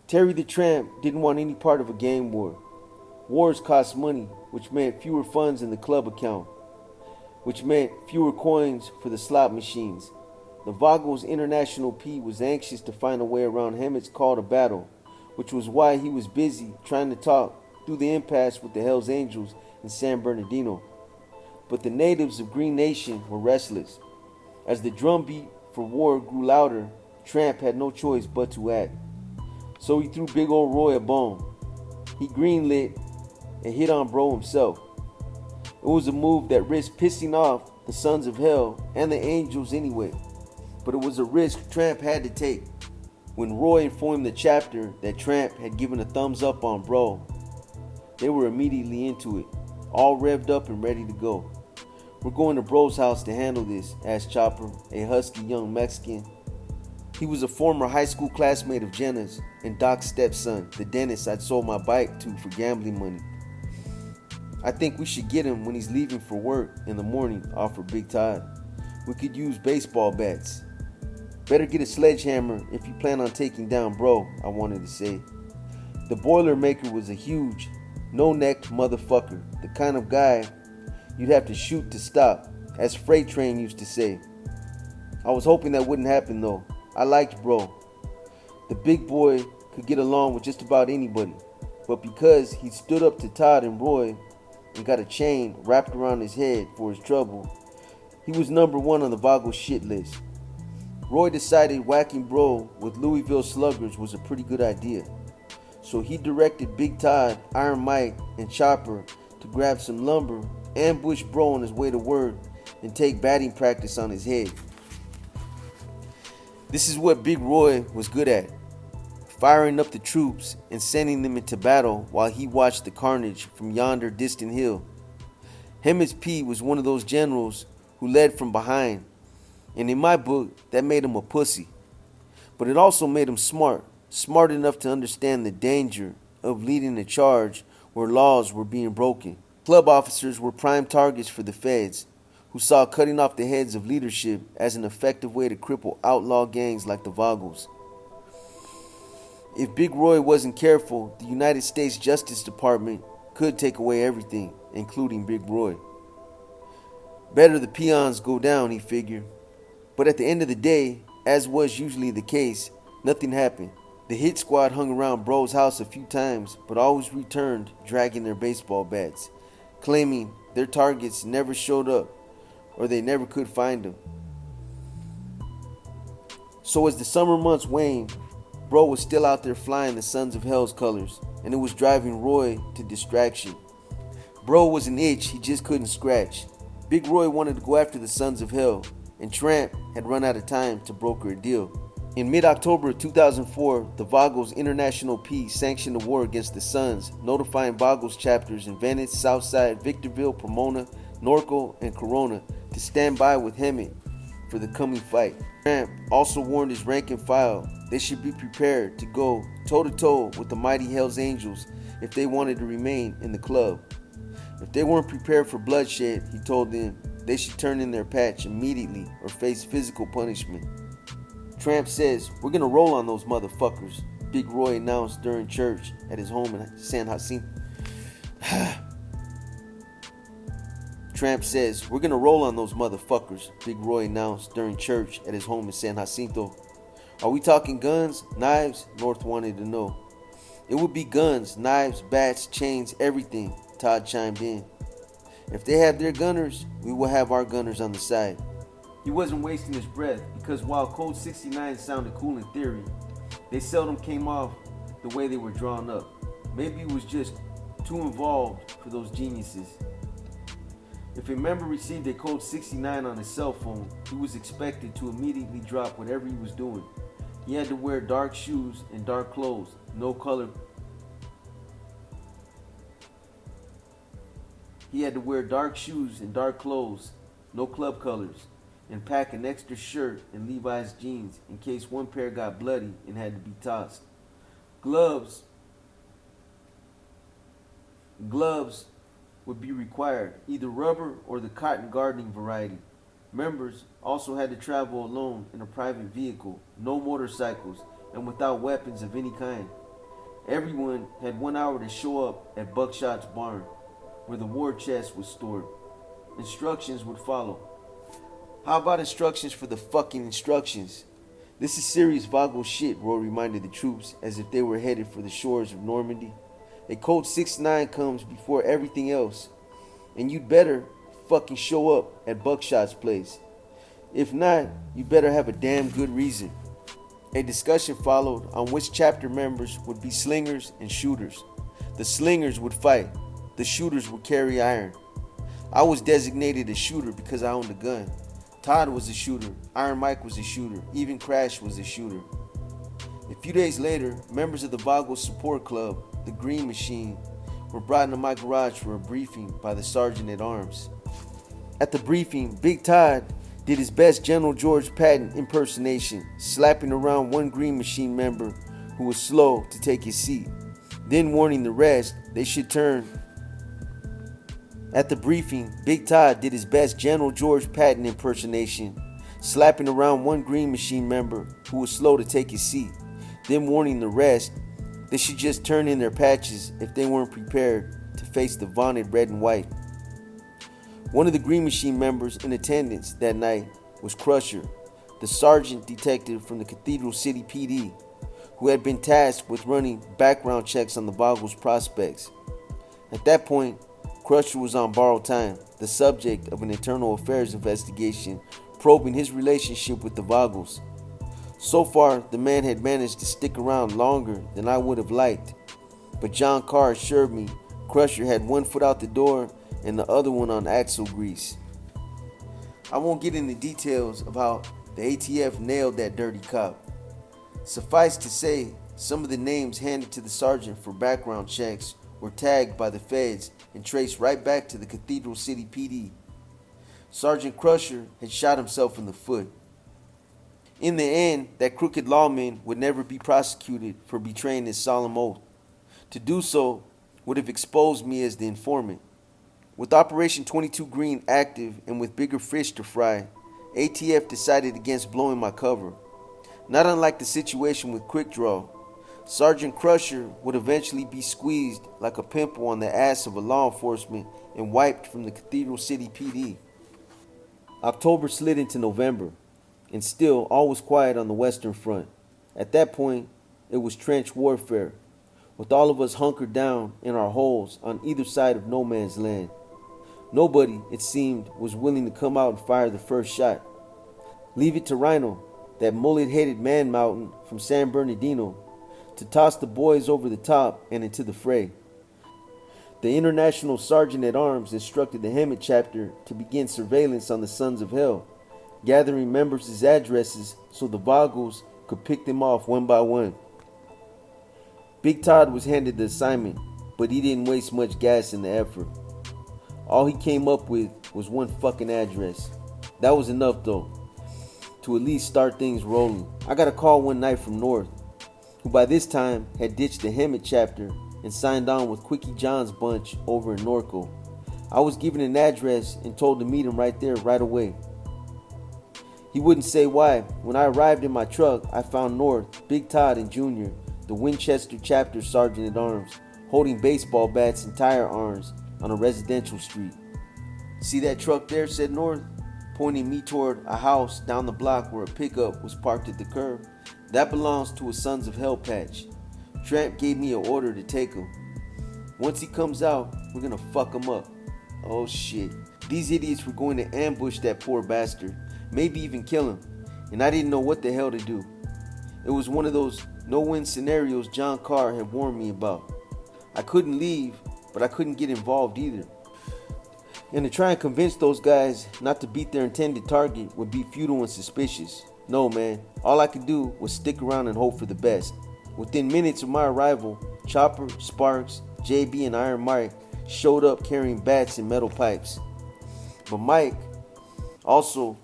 Terry the Tramp didn't want any part of a gang war. Wars cost money, which meant fewer funds in the club account, which meant fewer coins for the slot machines. The Vagos International P was anxious to find a way around Hammond's call to battle, which was why he was busy trying to talk through the impasse with the Hells Angels in San Bernardino. But the natives of Green Nation were restless. As the drumbeat for war grew louder, Tramp had no choice but to act. So he threw Big Ol' Roy a bone. He greenlit and hit on Bro himself. It was a move that risked pissing off the Sons of Hell and the Angels anyway, but it was a risk Tramp had to take. When Roy informed the chapter that Tramp had given a thumbs up on Bro, they were immediately into it, all revved up and ready to go. "We're going to Bro's house to handle this," asked Chopper, a husky young Mexican. He was a former high school classmate of Jenna's and Doc's stepson, the dentist I'd sold my bike to for gambling money. "I think we should get him when he's leaving for work in the morning," offered Big Todd. "We could use baseball bats." "Better get a sledgehammer if you plan on taking down Bro," I wanted to say. The Boilermaker was a huge, no-necked motherfucker, the kind of guy you'd have to shoot to stop, as Freight Train used to say. I was hoping that wouldn't happen though. I liked Bro. The big boy could get along with just about anybody, but because he stood up to Todd and Roy and got a chain wrapped around his head for his trouble, he was number one on the Vago shit list. Roy decided whacking Bro with Louisville Sluggers was a pretty good idea, so he directed Big Todd, Iron Mike, and Chopper to grab some lumber, ambush Bro on his way to work, and take batting practice on his head. This is what Big Roy was good at, firing up the troops and sending them into battle while he watched the carnage from yonder distant hill. Hemmets P was one of those generals who led from behind, and in my book, that made him a pussy. But it also made him smart enough to understand the danger of leading a charge where laws were being broken. Club officers were prime targets for the feds, who saw cutting off the heads of leadership as an effective way to cripple outlaw gangs like the Vagos. If Big Roy wasn't careful, the United States Justice Department could take away everything, including Big Roy. Better the peons go down, he figured. But at the end of the day, as was usually the case, nothing happened. The hit squad hung around Bro's house a few times, but always returned dragging their baseball bats, claiming their targets never showed up or they never could find them. So as the summer months waned, Bro was still out there flying the Sons of Hell's colors, and it was driving Roy to distraction. Bro was an itch he just couldn't scratch. Big Roy wanted to go after the Sons of Hell, and Tramp had run out of time to broker a deal. In mid-October of 2004, the Vagos International P sanctioned a war against the Sons, notifying Vagos chapters in Venice, Southside, Victorville, Pomona, Norco, and Corona to stand by with Hemet for the coming fight. Tramp also warned his rank and file they should be prepared to go toe-to-toe with the mighty Hells Angels if they wanted to remain in the club. If they weren't prepared for bloodshed, he told them they should turn in their patch immediately or face physical punishment. Tramp says, "We're gonna roll on those motherfuckers," Big Roy announced during church at his home in San Jacinto. Tramp says, "We're gonna roll on those motherfuckers," Big Roy announced during church at his home in San Jacinto. "Are we talking guns, knives?" North wanted to know. "It would be guns, knives, bats, chains, everything," Todd chimed in. "If they have their gunners, we will have our gunners on the side." He wasn't wasting his breath, because while Code 69 sounded cool in theory, they seldom came off the way they were drawn up. Maybe it was just too involved for those geniuses. If a member received a Code 69 on his cell phone, he was expected to immediately drop whatever he was doing. He had to wear dark shoes and dark clothes, no color. He had to wear dark shoes and dark clothes, no club colors, and pack an extra shirt and Levi's jeans in case one pair got bloody and had to be tossed. Gloves would be required, either rubber or the cotton gardening variety. Members also had to travel alone in a private vehicle, no motorcycles, and without weapons of any kind. Everyone had 1 hour to show up at Buckshot's barn, where the war chest was stored. Instructions would follow. How about instructions for the fucking instructions? This is serious Vago shit, Roy reminded the troops as if they were headed for the shores of Normandy. A code 69 comes before everything else, and you'd better fucking show up at Buckshot's place. If not, you better have a damn good reason. A discussion followed on which chapter members would be slingers and shooters. The slingers would fight. The shooters would carry iron. I was designated a shooter because I owned a gun. Todd was a shooter. Iron Mike was a shooter. Even Crash was a shooter. A few days later, members of the Vago Support Club, the Green Machine, were brought into my garage for a briefing by the Sergeant at Arms. At the briefing, Big Todd did his best General George Patton impersonation, slapping around one Green Machine member who was slow to take his seat, then warning the rest they should turn. At the briefing, Big Todd did his best General George Patton impersonation, slapping around one Green Machine member who was slow to take his seat, then warning the rest they should just turn in their patches if they weren't prepared to face the vaunted red and white. One of the Green Machine members in attendance that night was Crusher, the sergeant detective from the Cathedral City PD, who had been tasked with running background checks on the Vago's prospects. At that point, Crusher was on borrowed time, the subject of an internal affairs investigation probing his relationship with the Vagos. So far, the man had managed to stick around longer than I would have liked, but John Carr assured me Crusher had one foot out the door and the other one on axle grease. I won't get into details of how the ATF nailed that dirty cop. Suffice to say, some of the names handed to the sergeant for background checks were tagged by the feds and traced right back to the Cathedral City PD. Sergeant Crusher had shot himself in the foot. In the end, that crooked lawman would never be prosecuted for betraying his solemn oath. To do so would have exposed me as the informant. With Operation 22 Green active and with bigger fish to fry, ATF decided against blowing my cover. Not unlike the situation with Quick Draw, Sergeant Crusher would eventually be squeezed like a pimple on the ass of a law enforcement and wiped from the Cathedral City PD. October slid into November, and still all was quiet on the Western Front. At that point, it was trench warfare, with all of us hunkered down in our holes on either side of no man's land. Nobody, it seemed, was willing to come out and fire the first shot. Leave it to Rhino, that mullet-headed man-mountain from San Bernardino, to toss the boys over the top and into the fray. The International Sergeant at Arms instructed the Hemet chapter to begin surveillance on the Sons of Hell, gathering members' addresses so the Vagos could pick them off one by one. Big Todd was handed the assignment, but he didn't waste much gas in the effort. All he came up with was one fucking address. That was enough though, to at least start things rolling. I got a call one night from North, who by this time had ditched the Hemet chapter and signed on with Quickie John's bunch over in Norco. I was given an address and told to meet him right there right away. He wouldn't say why. When I arrived in my truck, I found North, Big Todd, and Junior, the Winchester chapter sergeant at arms, holding baseball bats and tire irons on a residential street. "See that truck there?" said North, pointing me toward a house down the block where a pickup was parked at the curb. "That belongs to a Sons of Hell patch. Tramp gave me an order to take him. Once he comes out, we're gonna fuck him up." Oh shit. These idiots were going to ambush that poor bastard, maybe even kill him, and I didn't know what the hell to do. It was one of those no-win scenarios John Carr had warned me about. I couldn't leave, but I couldn't get involved either. And to try and convince those guys not to beat their intended target would be futile and suspicious. No, man. All I could do was stick around and hope for the best. Within minutes of my arrival, Chopper, Sparks, JB, and Iron Mike showed up carrying bats and metal pipes. But Mike also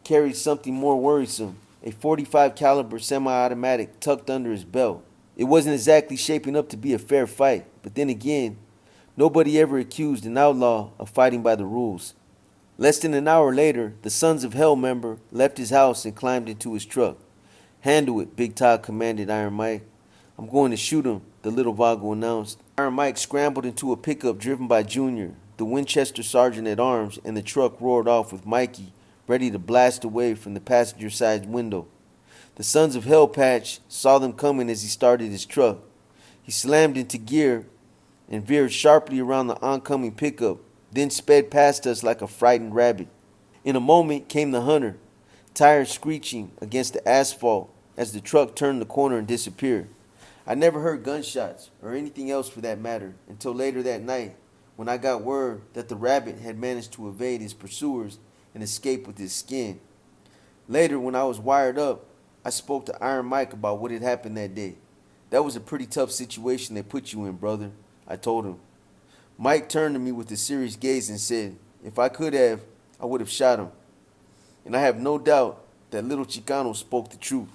carried something more worrisome, a .45 caliber semi-automatic tucked under his belt. It wasn't exactly shaping up to be a fair fight, but then again, nobody ever accused an outlaw of fighting by the rules. Less than an hour later, the Sons of Hell member left his house and climbed into his truck. "Handle it," Big Todd commanded Iron Mike. I'm going to shoot him, the little Vago announced. Iron Mike scrambled into a pickup driven by Junior, the Winchester sergeant at arms, and the truck roared off with Mikey ready to blast away from the passenger side window. The Sons of Hell Patch saw them coming as he started his truck. He slammed into gear and veered sharply around the oncoming pickup, then sped past us like a frightened rabbit. In a moment came the hunter, tires screeching against the asphalt as the truck turned the corner and disappeared. I never heard gunshots, or anything else for that matter, until later that night when I got word that the rabbit had managed to evade his pursuers and escape with his skin. Later, when I was wired up, I spoke to Iron Mike about what had happened that day. That was a pretty tough situation they put you in, brother, I told him. Mike turned to me with a serious gaze and said, if I could have, I would have shot him. And I have no doubt that little Chicano spoke the truth.